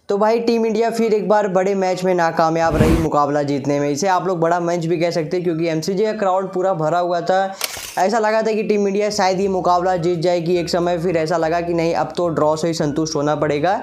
तो भाई team India फिर एक बार बड़े मैच में नाकामयाब रही मुकाबला जीतने में। इसे आप लोग बड़ा मैच भी कह सकते हैं क्योंकि एमसीजे का क्राउड पूरा भरा हुआ था। ऐसा लगा था कि टीम इंडिया शायद ये मुकाबला जीत जाएगी एक समय, फिर ऐसा लगा कि नहीं अब तो ड्रॉ से ही संतुष्ट होना पड़ेगा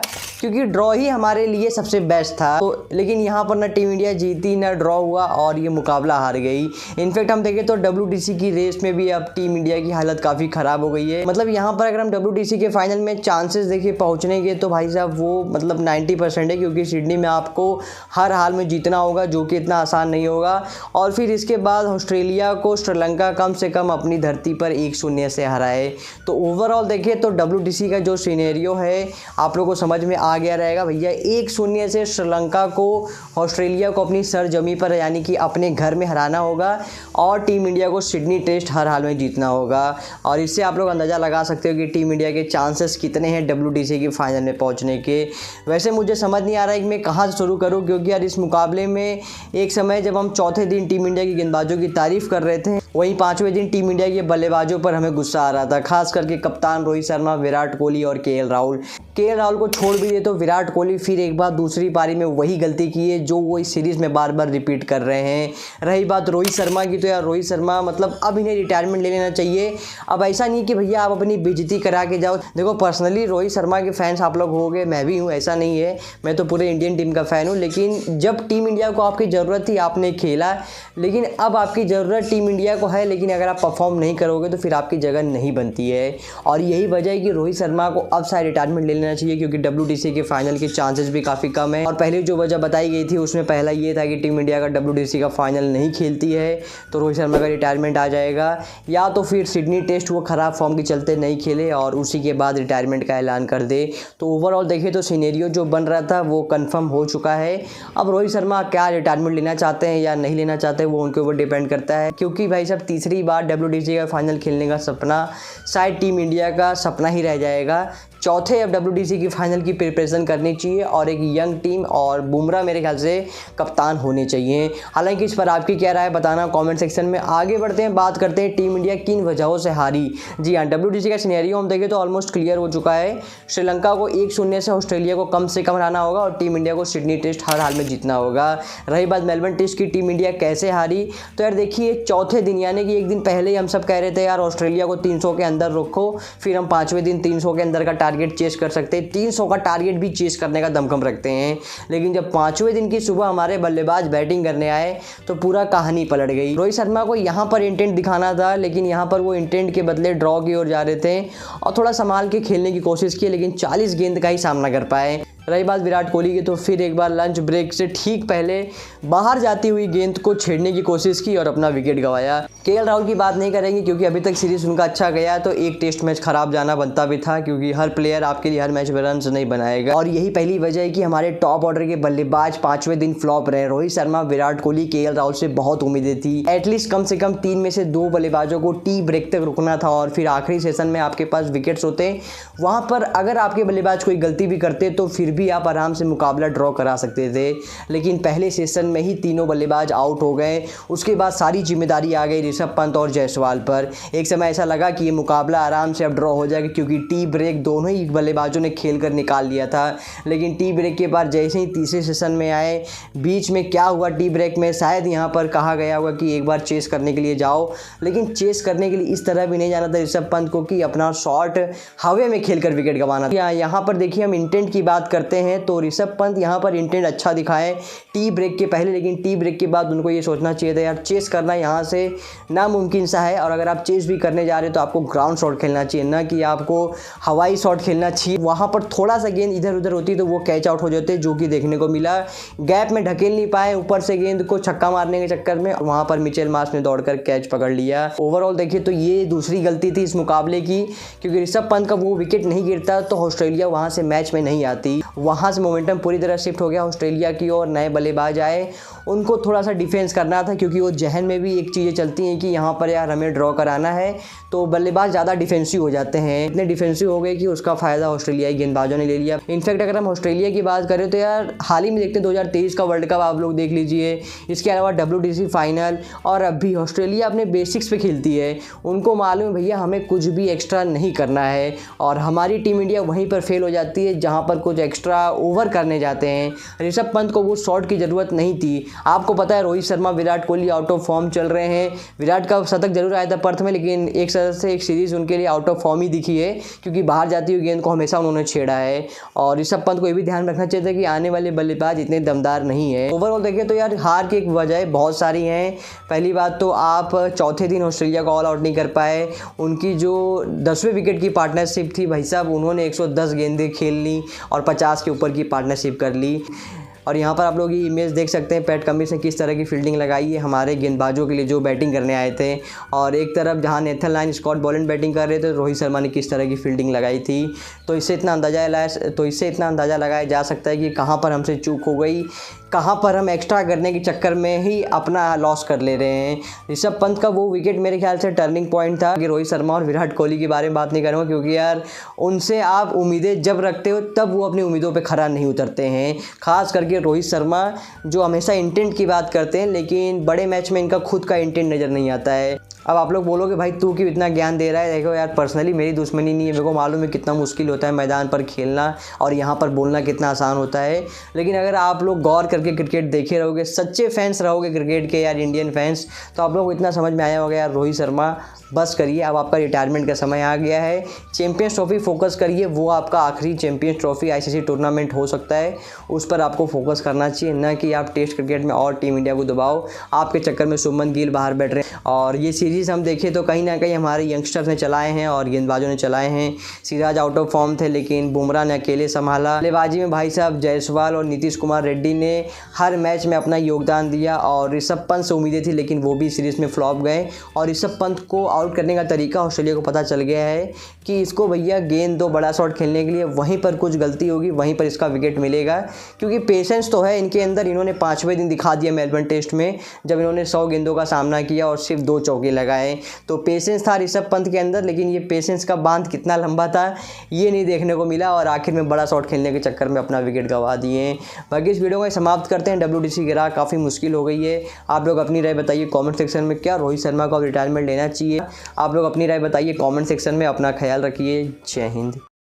क्योंकि ड्रॉ ही हमारे लिए सबसे बेस्ट था। तो लेकिन यहाँ पर ना टीम इंडिया जीती ना ड्रॉ हुआ और ये मुकाबला हार गई। इनफैक्ट हम देखें तो WTC की रेस में भी अब टीम इंडिया की हालत काफ़ी ख़राब हो गई है। मतलब यहाँ पर अगर हम WTC के फाइनल में चांसेस देखिए पहुँचने के तो भाई साहब वो मतलब 90% है क्योंकि सिडनी में आपको हर हाल में जीतना होगा जो कि इतना आसान नहीं होगा। और फिर इसके बाद ऑस्ट्रेलिया को श्रीलंका कम से कम अपनी धरती पर 1-0 से हराए। तो ओवरऑल देखिए तो WTC का जो सिनेरियो है आप लोगों को समझ में आ गया रहेगा भैया। 1-0 से श्रीलंका को ऑस्ट्रेलिया को अपनी सरजमी पर यानी कि अपने घर में हराना होगा और टीम इंडिया को सिडनी टेस्ट हर हाल में जीतना होगा। और इससे आप लोग अंदाज़ा लगा सकते हो कि टीम इंडिया के चांसेस कितने हैं WTC के फाइनल में पहुंचने के। वैसे मुझे समझ नहीं आ रहा है कि मैं कहाँ से शुरू करूँ क्योंकि यार इस मुकाबले में एक समय जब हम चौथे दिन टीम इंडिया की गेंदबाजों की तारीफ़ कर रहे थे, वहीं पाँचवें दिन टीम इंडिया के बल्लेबाजों पर हमें गुस्सा आ रहा था, खास करके कप्तान रोहित शर्मा, विराट कोहली और KL राहुल। KL राहुल को छोड़ भी दे तो विराट कोहली फिर एक बार दूसरी पारी में वही गलती की है जो वो इस सीरीज़ में बार बार रिपीट कर रहे हैं। रही बात रोहित शर्मा की तो यार रोहित शर्मा मतलब अब इन्हें रिटायरमेंट ले लेना चाहिए। अब ऐसा नहीं कि भैया आप अपनी बेइज्जती करा के जाओ। देखो पर्सनली रोहित शर्मा के फैंस आप लोग हो गए, मैं भी हूँ, ऐसा नहीं है, मैं तो पूरे इंडियन टीम का फ़ैन हूँ। लेकिन जब टीम इंडिया को आपकी ज़रूरत थी आपने खेला, लेकिन अब आपकी ज़रूरत टीम इंडिया को है लेकिन अगर आप परफॉर्म नहीं करोगे तो फिर आपकी जगह नहीं बनती है। और यही वजह है कि रोहित शर्मा को अब शायद रिटायरमेंट ले लेना चाहिए क्योंकि WTC के फाइनल के चांसेस भी काफ़ी कम है। और पहले जो वजह बताई गई थी उसमें पहला ये था कि टीम इंडिया का WTC का फाइनल नहीं खेलती है तो रोहित शर्मा का रिटायरमेंट आ जाएगा, या तो फिर सिडनी टेस्ट वो ख़राब फॉर्म के चलते नहीं खेले और उसी के बाद रिटायरमेंट का ऐलान कर दे। तो ओवरऑल देखिए तो सिनेरियो जो बन रहा था वो कन्फर्म हो चुका है। अब रोहित शर्मा क्या रिटायरमेंट लेना चाहते हैं या नहीं लेना चाहते वो उनके ऊपर डिपेंड करता है क्योंकि भाई साहब तीसरी बार WTC का फाइनल खेलने का सपना शायद टीम इंडिया का सपना ही रह जाएगा। चौथे अब WTC की फाइनल की प्रिपरेशन करनी चाहिए और एक यंग टीम और बुमराह मेरे ख्याल से कप्तान होने चाहिए। हालांकि इस पर आपकी क्या राय बताना कमेंट सेक्शन में। आगे बढ़ते हैं, बात करते हैं टीम इंडिया किन वजहों से हारी। जी हाँ, WTC का सिनेरियो हम देखें तो ऑलमोस्ट क्लियर हो चुका है। श्रीलंका को 1-0 से ऑस्ट्रेलिया को कम से कम हराना होगा और टीम इंडिया को सिडनी टेस्ट हर हाल में जीतना होगा। रही बात मेलबर्न टेस्ट की, टीम इंडिया कैसे हारी, तो यार देखिए चौथे दिन यानी कि एक दिन पहले ही हम सब कह रहे थे यार ऑस्ट्रेलिया को 300 के अंदर रखो, फिर हम पाँचवें दिन 300 के अंदर का टारगेट चेस कर सकते हैं। 300 का टारगेट भी चेस करने का दमखम रखते हैं। लेकिन जब पाँचवें दिन की सुबह हमारे बल्लेबाज बैटिंग करने आए तो पूरा कहानी पलट गई। रोहित शर्मा को यहाँ पर इंटेंट दिखाना था लेकिन यहाँ पर वो इंटेंट के बदले ड्रॉ की ओर जा रहे थे और थोड़ा संभाल के खेलने की कोशिश की लेकिन 40 गेंद का ही सामना कर पाए। रही बात विराट कोहली की तो फिर एक बार लंच ब्रेक से ठीक पहले बाहर जाती हुई गेंद को छेड़ने की कोशिश की और अपना विकेट गंवाया। KL राहुल की बात नहीं करेंगे क्योंकि अभी तक सीरीज़ उनका अच्छा गया तो एक टेस्ट मैच खराब जाना बनता भी था क्योंकि हर प्लेयर आपके लिए हर मैच में रन नहीं बनाएगा। और यही पहली वजह है कि हमारे टॉप ऑर्डर के बल्लेबाज पाँचवें दिन फ्लॉप रहे। रोहित शर्मा, विराट कोहली, KL राहुल से बहुत उम्मीदें थी। एटलीस्ट कम से कम 3 में से 2 बल्लेबाजों को टी ब्रेक तक रुकना था और फिर आखिरी सेशन में आपके पास विकेट्स होते। वहाँ पर अगर आपके बल्लेबाज कोई गलती भी करते तो फिर भी आप आराम से मुकाबला ड्रॉ करा सकते थे। लेकिन पहले सेशन में ही तीनों बल्लेबाज आउट हो गए। उसके बाद सारी जिम्मेदारी आ गई ऋषभ पंत और जायसवाल पर। एक समय ऐसा लगा कि ये मुकाबला आराम से अब ड्रॉ हो जाएगा क्योंकि टी ब्रेक दोनों ही बल्लेबाजों ने खेल कर निकाल लिया था। लेकिन टी ब्रेक के बाद जैसे ही तीसरे सेशन में आए, बीच में क्या हुआ टी ब्रेक में, शायद यहाँ पर कहा गया होगा कि एक बार चेस करने के लिए जाओ, लेकिन चेस करने के लिए इस तरह भी नहीं जाना था ऋषभ पंत को कि अपना शॉट हवे में खेलकर विकेट गंवाना था। यहाँ पर देखिए हम इंटेंट की बात करते हैं तो ऋषभ पंत यहाँ पर इंटेंट अच्छा दिखाए टी ब्रेक के पहले, लेकिन टी ब्रेक के बाद उनको ये सोचना चाहिए था यार चेस करना यहाँ से नामुमकिन सा है और अगर आप चेस भी करने जा रहे हो तो आपको ग्राउंड शॉट खेलना चाहिए, ना कि आपको हवाई शॉट खेलना चाहिए। वहाँ पर थोड़ा सा गेंद इधर उधर होती तो वो कैच आउट हो जाते जो कि देखने को मिला। गैप में ढकेल नहीं पाए, ऊपर से गेंद को छक्का मारने के चक्कर में वहाँ पर मिचेल मार्श ने दौड़कर कैच पकड़ लिया। ओवरऑल देखिए तो ये दूसरी गलती थी इस मुकाबले की क्योंकि ऋषभ पंत का वो विकेट नहीं गिरता तो ऑस्ट्रेलिया वहाँ से मैच में नहीं आती। वहाँ से मोमेंटम पूरी तरह शिफ्ट हो गया ऑस्ट्रेलिया की और नए बल्लेबाज आए, उनको थोड़ा सा डिफेंस करना था क्योंकि वो जहन में भी एक चीज़ें चलती हैं कि यहाँ पर यार हमें ड्रॉ कराना है तो बल्लेबाज ज़्यादा डिफेंसिव हो जाते हैं। इतने डिफेंसिव हो गए कि उसका फ़ायदा ऑस्ट्रेलियाई गेंदबाजों ने ले लिया। इनफैक्ट अगर हम ऑस्ट्रेलिया की बात करें तो यार हाल ही में देखते हैं 2023 का वर्ल्ड कप आप लोग देख लीजिए, इसके अलावा WTC फाइनल और अभी ऑस्ट्रेलिया अपने बेसिक्स पे खेलती है। उनको मालूम है भैया हमें कुछ भी एक्स्ट्रा नहीं करना है और हमारी टीम इंडिया वहीं पर फेल हो जाती है जहाँ पर कुछ एक्स्ट्रा एक्स्ट्रा ओवर करने जाते हैं। ऋषभ पंत को वो शॉट की ज़रूरत नहीं थी। आपको पता है Rohit Sharma, Virat Kohli out of form चल रहे हैं। विराट का शतक जरूर आया था पर्थ में, लेकिन एक तरह से एक सीरीज़ उनके लिए आउट ऑफ फॉर्म ही दिखी है, क्योंकि बाहर जाती हुई गेंद को हमेशा उन्होंने छेड़ा है। और ऋषभ पंत को ये भी ध्यान रखना चाहिए था कि आने वाले बल्लेबाज इतने दमदार नहीं है। ओवरऑल देखें तो यार हार की एक वजह बहुत सारी हैं। पहली बात तो आप चौथे दिन ऑस्ट्रेलिया को ऑल आउट नहीं कर पाए। उनकी जो 10वें विकेट की पार्टनरशिप थी भाई साहब, उन्होंने 110 गेंदें खेल ली और 50 के ऊपर की पार्टनरशिप कर ली। और यहाँ पर आप लोग ये इमेज देख सकते हैं पैट कमिंस ने किस तरह की फील्डिंग लगाई है हमारे गेंदबाजों के लिए जो बैटिंग करने आए थे। और एक तरफ जहाँ Nathan Lyon, Scott Boland batting कर रहे थे, रोहित शर्मा ने किस तरह की फील्डिंग लगाई थी। तो इससे इतना अंदाज़ा लगाया जा सकता है कि कहाँ पर हमसे चूक हो गई, कहाँ पर हम एक्स्ट्रा करने के चक्कर में ही अपना लॉस कर ले रहे हैं। ऋषभ पंत का वो विकेट मेरे ख्याल से टर्निंग पॉइंट था। कि रोहित शर्मा और विराट कोहली के बारे में बात नहीं करूँगा, क्योंकि यार उनसे आप उम्मीदें जब रखते हो तब वो अपनी उम्मीदों पे खरा नहीं उतरते हैं। खास करके रोहित शर्मा जो हमेशा इंटेंट की बात करते हैं, लेकिन बड़े मैच में इनका खुद का इंटेंट नज़र नहीं आता है। अब आप लोग बोलोगे भाई तू क्यों इतना ज्ञान दे रहा है। देखो यार, पर्सनली मेरी दुश्मनी नहीं है, मेरे को मालूम है कितना मुश्किल होता है मैदान पर खेलना और यहाँ पर बोलना कितना आसान होता है। लेकिन अगर आप लोग गौर करके क्रिकेट देखे रहोगे, सच्चे फैंस रहोगे क्रिकेट के यार, इंडियन फैंस, तो आप लोग को इतना समझ में आया होगा यार रोहित शर्मा बस करिए, अब आपका रिटायरमेंट का समय आ गया है। चैंपियंस ट्रॉफी फोकस करिए, वो आपका आखिरी चैंपियंस ट्रॉफी आईसीसी टूर्नामेंट हो सकता है, उस पर आपको फोकस करना चाहिए, ना कि आप टेस्ट क्रिकेट में और टीम इंडिया को दबाओ। आपके चक्कर में शुभमन गिल बाहर बैठ रहे हैं। और ये सीरीज़ हम देखें तो कहीं ना कहीं हमारे यंगस्टर्स ने चलाए हैं और गेंदबाजों ने चलाए हैं। सिराज आउट ऑफ फॉर्म थे, लेकिन बुमराह ने अकेले संभाला। बल्लेबाजी में भाई साहब जायसवाल और नीतीश कुमार रेड्डी ने हर मैच में अपना योगदान दिया। और ऋषभ पंत से उम्मीदें थी, लेकिन वो भी सीरीज़ में फ्लॉप गए। और ऋषभ पंत को आउट करने का तरीका ऑस्ट्रेलिया को पता चल गया है कि इसको भैया गेंद दो बड़ा शॉट खेलने के लिए, वहीं पर कुछ गलती होगी, वहीं पर इसका विकेट मिलेगा। क्योंकि पेशेंस तो है इनके अंदर। इन्होंने 5वें दिन दिखा दिया मेलबर्न टेस्ट में, जब इन्होंने 100 गेंदों का सामना किया और सिर्फ 2 चौके लगाए। तो पेशेंस था ऋषभ पंत के अंदर, लेकिन ये पेशेंस का बांध कितना लंबा था ये नहीं देखने को मिला और आखिर में बड़ा शॉट खेलने के चक्कर में अपना विकेट गंवा दिए। बाकी इस वीडियो को समाप्त करते हैं। WTC की राह काफ़ी मुश्किल हो गई है। आप लोग अपनी राय बताइए कमेंट सेक्शन में, क्या रोहित शर्मा को अब रिटायरमेंट लेना चाहिए? आप लोग अपनी राय बताइए कमेंट सेक्शन में। अपना ख्याल रखिए। जय हिंद।